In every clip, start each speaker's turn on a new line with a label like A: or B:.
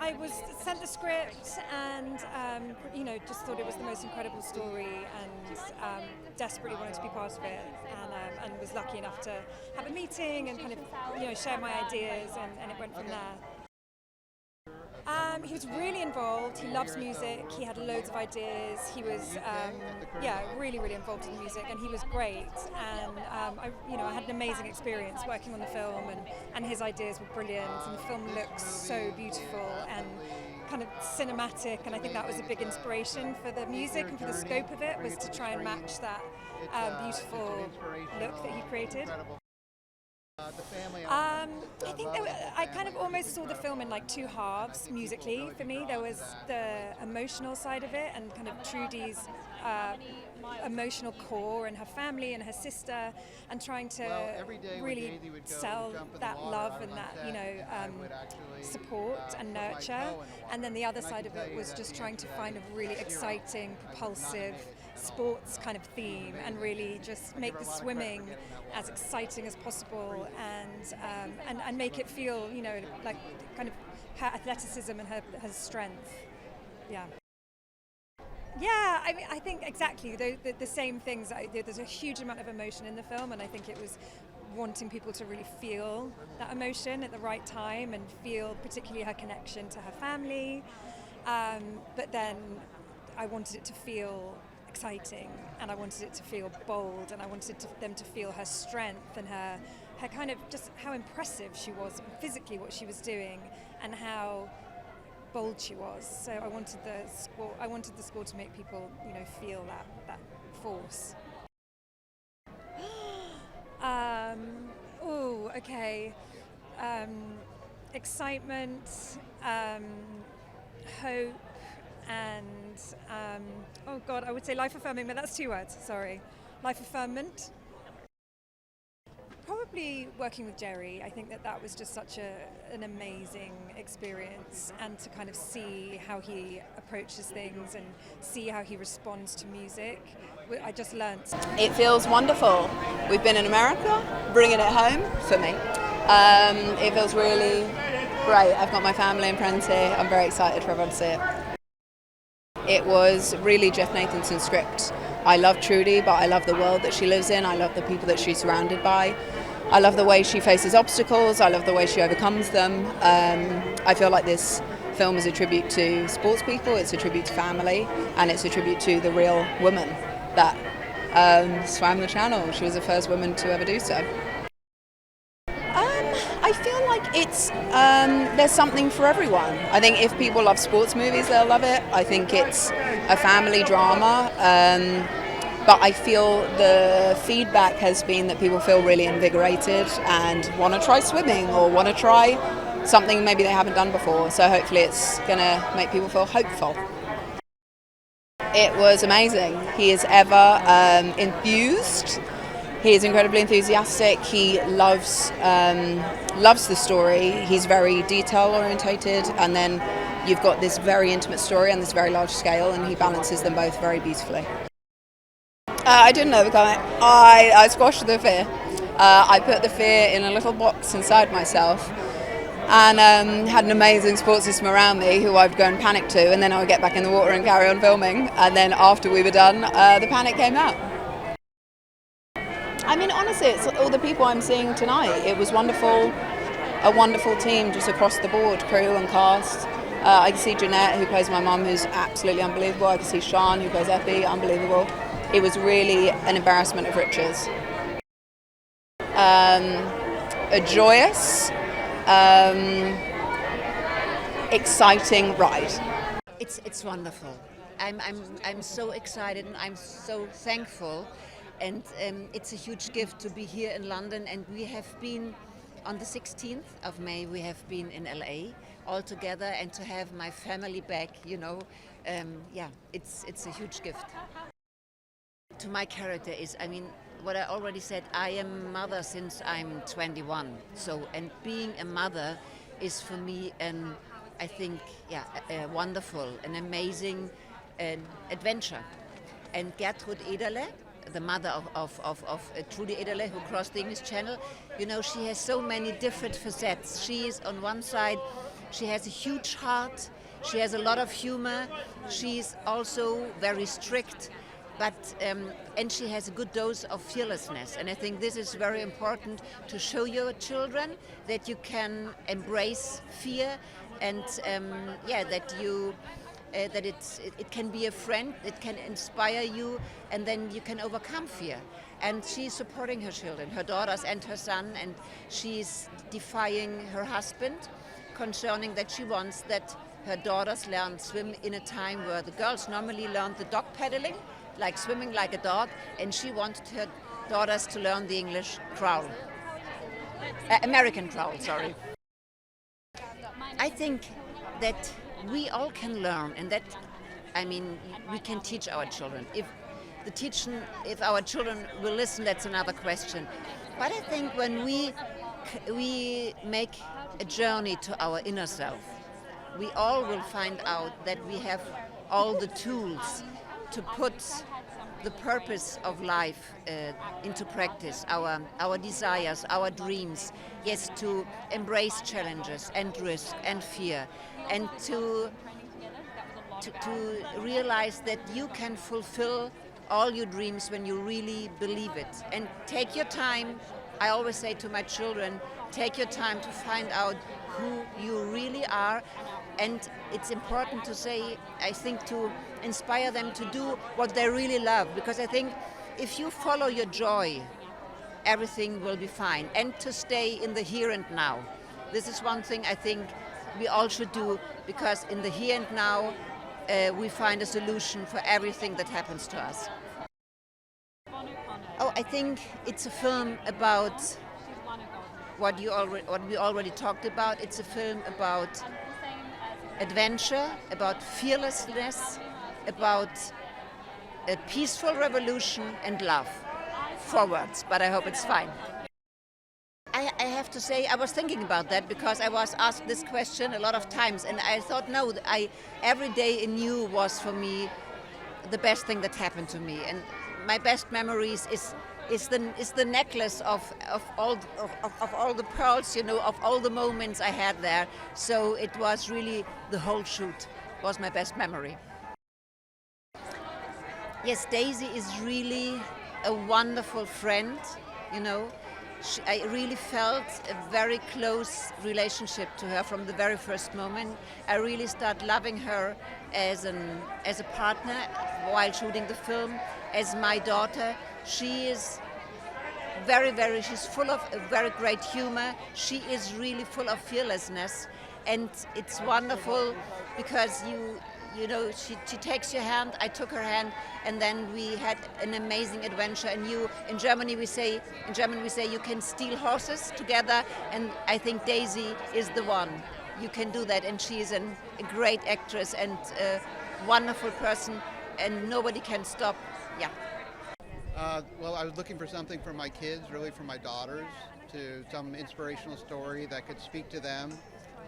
A: I was sent the script and, just thought it was the most incredible story and desperately wanted to be part of it and was lucky enough to have a meeting and kind of, share my ideas and it went from there. He was really involved. He loves music. He had loads of ideas. He was, really, really involved in the music, and he was great. And I had an amazing experience working on the film, and his ideas were brilliant. And the film looks so beautiful and kind of cinematic. And I think that was a big inspiration for the music and for the scope of it, was to try and match that beautiful look that he created. I think I kind of almost saw the film in like two halves musically for me. There was the emotional side of it and kind of Trudy's emotional core and her family and her sister, and trying to really sell that love and that support and nurture. And then the other side of it was just trying to find a really exciting, propulsive sports kind of theme and really just make the swimming as exciting as possible and make it feel, like kind of her athleticism and her strength. Yeah, I think exactly the same things. There's a huge amount of emotion in the film, and I think it was wanting people to really feel that emotion at the right time and feel particularly her connection to her family. But then I wanted it to feel exciting, and I wanted it to feel bold, and I wanted them to feel her strength and her kind of just how impressive she was physically, what she was doing, and how bold she was. So I wanted the score to make people, feel that force. Excitement, hope, and I would say life affirming, but that's two words, sorry. Life affirmment. Probably working with Jerry. I think that was just such an amazing experience, and to kind of see how he approaches things and see how he responds to music. I just learned.
B: It feels wonderful. We've been in America, bringing it home for me. It feels really great. I've got my family and friends here. I'm very excited for everyone to see it. It was really Jeff Nathanson's script. I love Trudy, but I love the world that she lives in. I love the people that she's surrounded by. I love the way she faces obstacles. I love the way she overcomes them. I feel like this film is a tribute to sports people, it's a tribute to family, and it's a tribute to the real woman that swam the channel. She was the first woman to ever do so. I feel like it's there's something for everyone. I think if people love sports movies, they'll love it. I think it's a family drama, but I feel the feedback has been that people feel really invigorated and want to try swimming or want to try something maybe they haven't done before. So hopefully it's going to make people feel hopeful. It was amazing. He is ever enthused. He is incredibly enthusiastic. He loves the story. He's very detail orientated, and then you've got this very intimate story on this very large scale, and he balances them both very beautifully. I didn't overcome it. I squashed the fear. I put the fear in a little box inside myself, and had an amazing support system around me who I'd go and panic to, and then I would get back in the water and carry on filming. And then after we were done, the panic came out. I mean, honestly, it's all the people I'm seeing tonight. It was wonderful, a wonderful team just across the board, crew and cast. I can see Jeanette, who plays my mum, who's absolutely unbelievable. I can see Sian, who plays Epi, unbelievable. It was really an embarrassment of riches. A joyous, exciting ride.
C: It's wonderful. I'm so excited and I'm so thankful. And it's a huge gift to be here in London, and we have been on the 16th of May, we have been in LA all together, and to have my family back, it's a huge gift. To my character is, what I already said, I am a mother since I'm 21. And being a mother is for me wonderful, an amazing adventure. And Gertrude Ederle, the mother of Trudy Ederle, who crossed the English Channel, she has so many different facets. She is on one side She has a huge heart. She has a lot of humor. She's also very strict, but and she has a good dose of fearlessness. And I think this is very important to show your children that you can embrace fear, and that you. That it can be a friend, it can inspire you, and then you can overcome fear. And she's supporting her children, her daughters and her son, and she's defying her husband concerning that she wants that her daughters learn swim in a time where the girls normally learn the dog paddling, like swimming like a dog, and she wanted her daughters to learn the English crawl. American crawl, sorry. I think that we all can learn, and that, I mean, we can teach our children. If our children will listen, that's another question. But I think when we make a journey to our inner self, we all will find out that we have all the tools to put the purpose of life into practice, our desires, our dreams, yes, to embrace challenges and risk and fear, and to realize that you can fulfill all your dreams when you really believe it. And take your time. I always say to my children, take your time to find out who you really are. And it's important to say, I think, to inspire them to do what they really love. Because I think if you follow your joy, everything will be fine. And to stay in the here and now. This is one thing I think we all should do, because in the here and now, we find a solution for everything that happens to us. Oh, I think it's a film about what we already talked about. It's a film about adventure, about fearlessness, about a peaceful revolution and love. 4 words, but I hope it's fine. I have to say, I was thinking about that because I was asked this question a lot of times, and I thought, no, every day anew was for me the best thing that happened to me. And my best memories is the necklace of all the pearls, of all the moments I had there. So it was really the whole shoot was my best memory. Yes, Daisy is really a wonderful friend, I really felt a very close relationship to her from the very first moment. I really started loving her as a partner while shooting the film, as my daughter. She is she's full of a very great humor. She is really full of fearlessness, and it's wonderful because she takes your hand, I took her hand, and then we had an amazing adventure. And in German we say you can steal horses together, and I think Daisy is the one. You can do that, and she is a great actress and a wonderful person, and nobody can stop. Yeah.
D: Well, I was looking for something for my kids, really for my daughters, some inspirational story that could speak to them.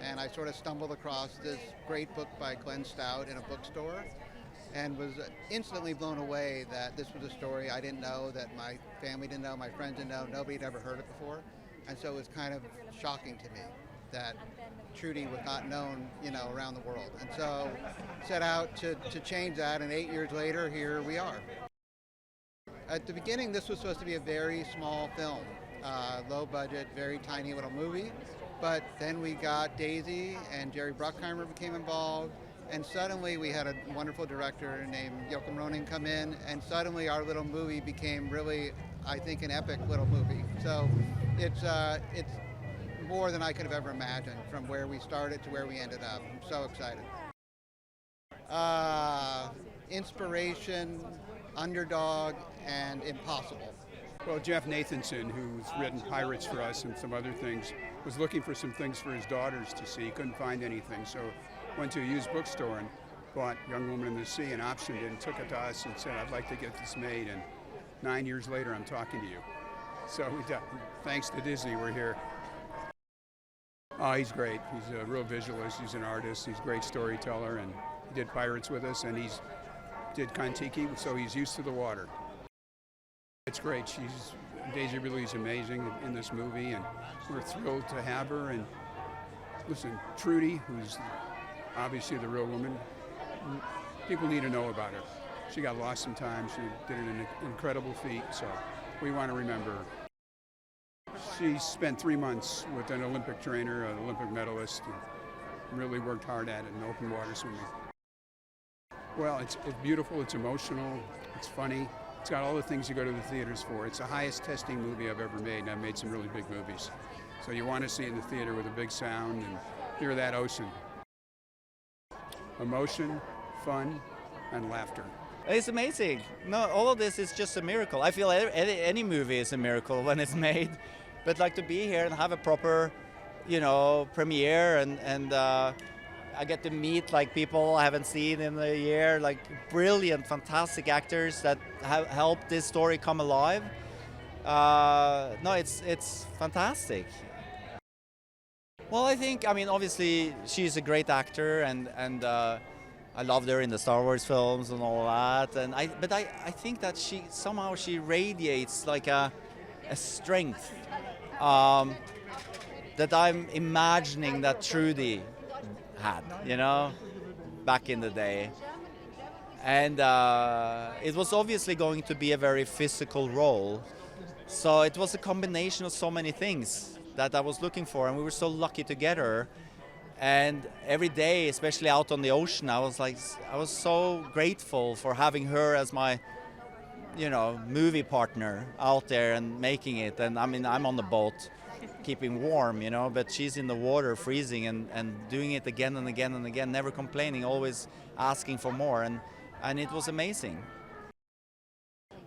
D: And I sort of stumbled across this great book by Glenn Stout in a bookstore and was instantly blown away that this was a story I didn't know, that my family didn't know, my friends didn't know, nobody had ever heard it before. And so it was kind of shocking to me that Trudy was not known, around the world. And so set out to change that, and 8 years later, here we are. At the beginning, this was supposed to be a very small film, low budget, very tiny little movie. But then we got Daisy, and Jerry Bruckheimer became involved, and suddenly we had a wonderful director named Joachim Rønning come in, and suddenly our little movie became really, I think, an epic little movie. So it's more than I could have ever imagined, from where we started to where we ended up. I'm so excited. Inspiration, underdog, and impossible.
E: Well, Jeff Nathanson, who's written Pirates for us and some other things, was looking for some things for his daughters to see. He couldn't find anything, so went to a used bookstore and bought Young Woman in the Sea and optioned it and took it to us and said, I'd like to get this made. And 9 years later, I'm talking to you. So thanks to Disney, we're here. Oh, he's great. He's a real visualist. He's an artist. He's a great storyteller, and he did Pirates with us, and did Kon-Tiki, so he's used to the water. It's great. Daisy really is amazing in this movie, and we're thrilled to have her. And listen, Trudy, who's obviously the real woman, people need to know about her. She got lost sometimes. She did an incredible feat, so we want to remember her. She spent 3 months with an Olympic trainer, an Olympic medalist, and really worked hard at it in open water swimming. Well, it's beautiful, it's emotional, it's funny. It's got all the things you go to the theaters for. It's the highest testing movie I've ever made, and I've made some really big movies. So you want to see it in the theater with a big sound and hear that ocean. Emotion, fun, and laughter.
F: It's amazing. No, all of this is just a miracle. I feel any movie is a miracle when it's made. But like to be here and have a proper, premiere and I get to meet like people I haven't seen in a year, like brilliant, fantastic actors that have helped this story come alive. No, it's fantastic. Well, obviously she's a great actor and I loved her in the Star Wars films and all that. But I think that she somehow radiates like a strength that I'm imagining that Trudy had, back in the day. And it was obviously going to be a very physical role. So it was a combination of so many things that I was looking for, and we were so lucky to get her. And every day, especially out on the ocean, I was so grateful for having her as my, movie partner out there and making it. And I'm on the boat, keeping warm, but she's in the water, freezing and doing it again and again and again, never complaining, always asking for more. And it was amazing.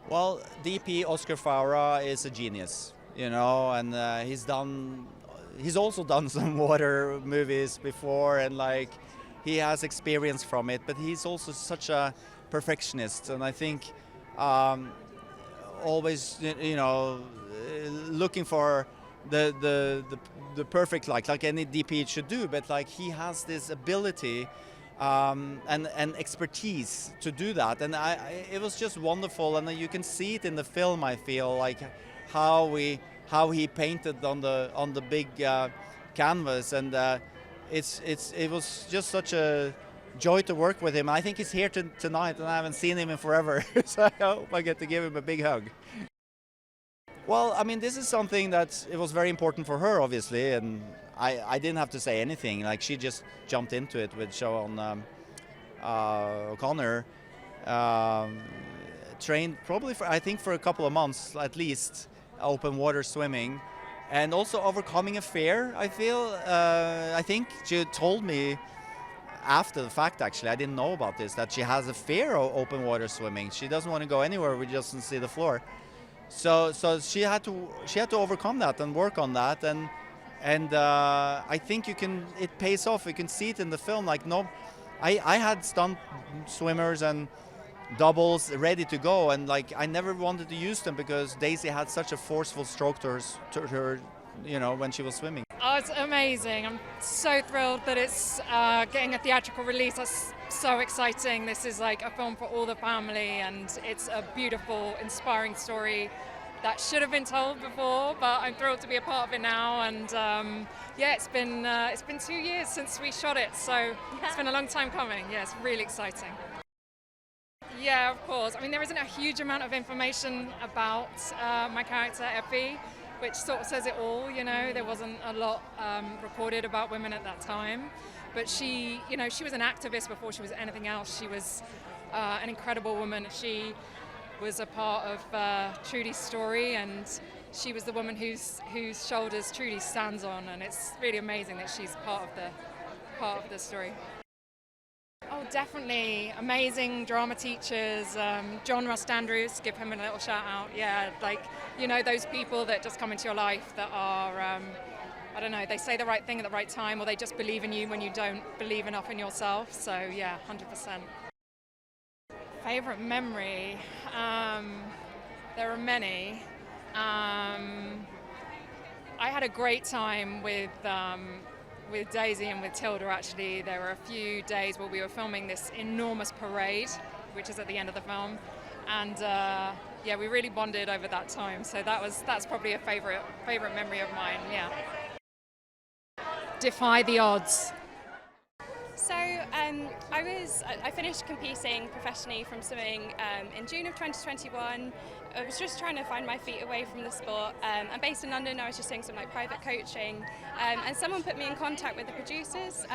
F: Well, DP Oscar Farah is a genius, and he's also done some water movies before, and he has experience from it, but he's also such a perfectionist, and I think always looking for the perfect like any DP should do, but he has this ability and expertise to do that, and it was just wonderful, and you can see it in the film. I feel how he painted on the big canvas, and it was just such a joy to work with him. I think he's here tonight, and I haven't seen him in forever, so I hope I get to give him a big hug. Well, this is something that it was very important for her, obviously, and I didn't have to say anything. She just jumped into it with Siobhan O'Connor. Trained probably for a couple of months at least, open water swimming, and also overcoming a fear. I think she told me after the fact, actually, I didn't know about this, that she has a fear of open water swimming. She doesn't want to go anywhere where she doesn't see the floor. So she had to overcome that and work on that, and I think it pays off. You can see it in the film. I had stunt swimmers and doubles ready to go, and I never wanted to use them because Daisy had such a forceful stroke to her when she was swimming.
G: Oh, it's amazing. I'm so thrilled that it's getting a theatrical release. That's so exciting. This is a film for all the family, and it's a beautiful, inspiring story that should have been told before, but I'm thrilled to be a part of it now. And it's been 2 years since we shot it, so it's been a long time coming. Yeah, it's really exciting. Yeah, of course. There isn't a huge amount of information about my character, Epi, which sort of says it all, There wasn't a lot recorded about women at that time. But she was an activist before she was anything else. She was an incredible woman. She was a part of Trudy's story, and she was the woman whose shoulders Trudy stands on, and it's really amazing that she's part of the story. Oh, definitely. Amazing drama teachers. John Rust-Andrews, give him a little shout out. Yeah, those people that just come into your life that are, they say the right thing at the right time, or they just believe in you when you don't believe enough in yourself. So, yeah, 100%. Favorite memory? There are many. I had a great time with Daisy and with Tilda, actually. There were a few days where we were filming this enormous parade, which is at the end of the film, and we really bonded over that time. So that's probably a favorite memory of mine. Yeah. defy the odds?
H: So I finished competing professionally from swimming in June of 2021. I was just trying to find my feet away from the sport. I'm based in London. I was just doing some private coaching, and someone put me in contact with the producers.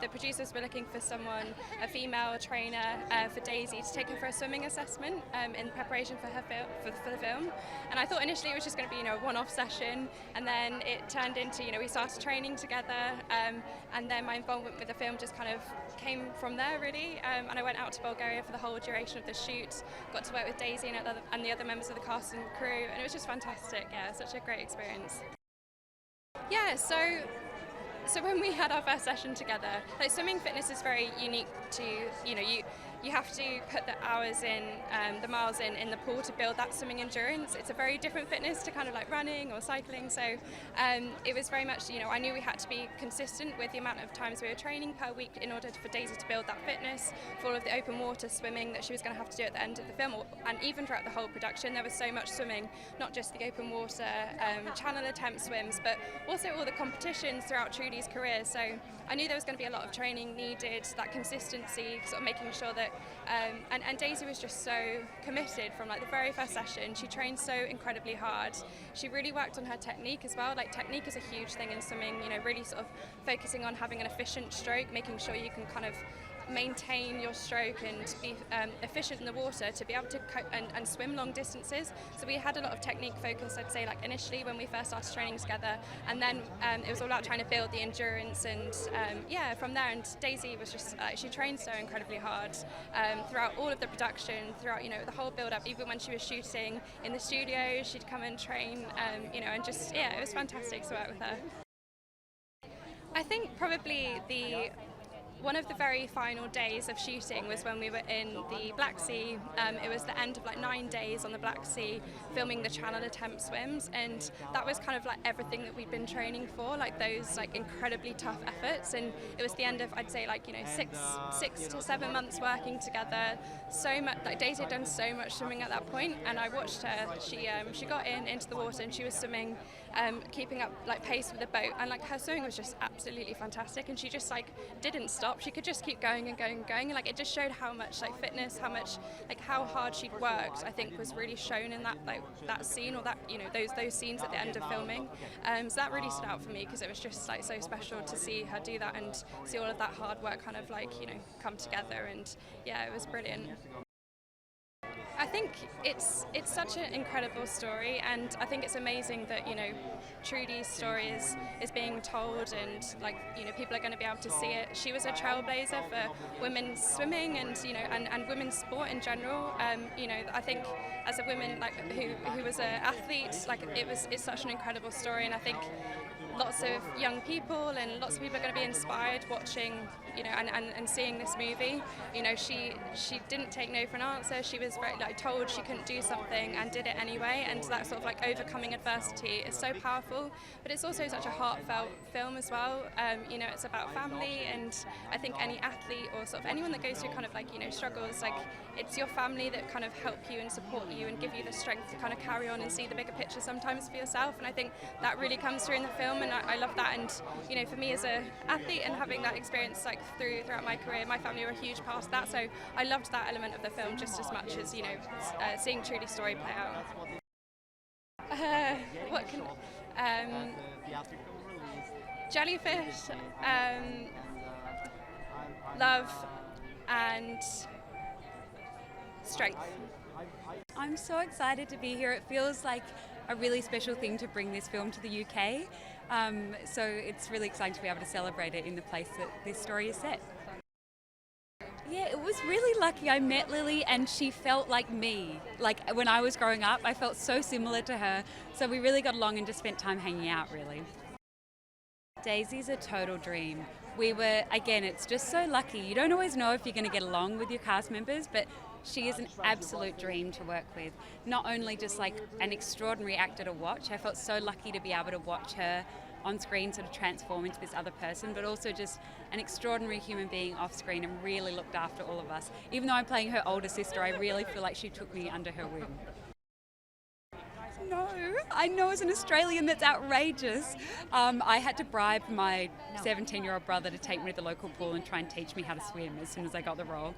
H: The producers were looking for a female trainer for Daisy to take her for a swimming assessment in preparation for her for the film. And I thought initially it was just going to be a one-off session, and then it turned into we started training together, and then my involvement with the film just kind of came from there really. And I went out to Bulgaria for the whole duration of the shoot. Got to work with Daisy and the other members of the cast and crew, and it was just fantastic. Yeah, such a great experience. Yeah, so when we had our first session together, swimming fitness is very unique to you have to put the hours in, the miles in the pool to build that swimming endurance. It's a very different fitness to kind of like running or cycling. So it was very much, I knew we had to be consistent with the amount of times we were training per week in order for Daisy to build that fitness for all of the open water swimming that she was going to have to do at the end of the film. And even throughout the whole production, there was so much swimming, not just the open water channel attempt swims, but also all the competitions throughout Trudy's career. So I knew there was going to be a lot of training needed, that consistency, sort of making sure that, and Daisy was just so committed from the very first session. She trained so incredibly hard. She really worked on her technique as well. Technique is a huge thing in swimming, really sort of focusing on having an efficient stroke, making sure you can kind of maintain your stroke and be efficient in the water to be able to and swim long distances. So we had a lot of technique focus, I'd say, initially when we first started training together, and then it was all about trying to build the endurance and from there. And Daisy was just she trained so incredibly hard throughout all of the production, throughout the whole build up. Even when she was shooting in the studio, she'd come and train, and just it was fantastic to work with her. I think probably one of the very final days of shooting was when we were in the Black Sea. It was the end of 9 days on the Black Sea filming the channel attempt swims, and that was kind of everything that we'd been training for, those incredibly tough efforts. And it was the end of, I'd say, 6 to 7 months working together. So much, Daisy had done so much swimming at that point, and I watched her. She got into the water and she was swimming, keeping up pace with the boat, and her swimming was just absolutely fantastic, and she just didn't stop. She could just keep going and going and going, and it just showed how much fitness, how much how hard she'd worked, I think, was really shown in that that scene, or that those scenes at the end of filming. So that really stood out for me, because it was just so special to see her do that and see all of that hard work kind of come together. And yeah, it was brilliant. I think it's such an incredible story, and I think it's amazing that Trudy's story is being told, and people are going to be able to see it. She was a trailblazer for women's swimming and and women's sport in general. I think as a woman who was an athlete, it's such an incredible story, and I think lots of young people and lots of people are going to be inspired watching and seeing this movie. She didn't take no for an answer. She was very told she couldn't do something and did it anyway, and that sort of overcoming adversity is so powerful. But it's also such a heartfelt film as well. It's about family, and I think any athlete or sort of anyone that goes through kind of struggles, it's your family that kind of help you and support you and give you the strength to kind of carry on and see the bigger picture sometimes for yourself. And I think that really comes through in the film, and I love that. And for me as an athlete and having that experience throughout my career, my family were a huge part of that. So I loved that element of the film just as much as seeing Trudy's story play out. Jellyfish, love, and strength.
I: I'm so excited to be here. It feels like a really special thing to bring this film to the UK. So it's really exciting to be able to celebrate it in the place that this story is set. Yeah, it was really lucky. I met Lily and she felt like me. When I was growing up, I felt so similar to her. So we really got along and just spent time hanging out, really. Daisy's a total dream. It's just so lucky. You don't always know if you're going to get along with your cast members, but she is an absolute dream to work with. Not only just an extraordinary actor to watch, I felt so lucky to be able to watch her on screen sort of transform into this other person, but also just an extraordinary human being off screen and really looked after all of us. Even though I'm playing her older sister, I really feel like she took me under her wing. I know as an Australian that's outrageous. I had to bribe my 17-year-old brother to take me to the local pool and try and teach me how to swim as soon as I got the role.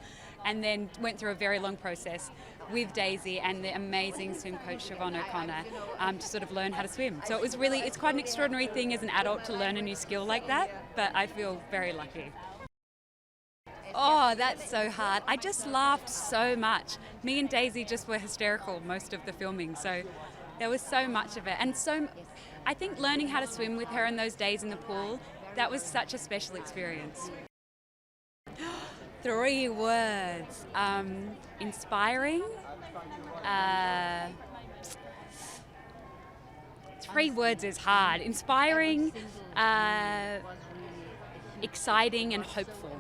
I: And then went through a very long process with Daisy and the amazing swim coach Siobhan-O'Connor to sort of learn how to swim. So it's quite an extraordinary thing as an adult to learn a new skill like that, but I feel very lucky. Oh, that's so hard. I just laughed so much. Me and Daisy just were hysterical most of the filming, so there was so much of it. And I think learning how to swim with her in those days in the pool, that was such a special experience. 3 words. Inspiring. 3 words is hard. Inspiring, exciting and hopeful.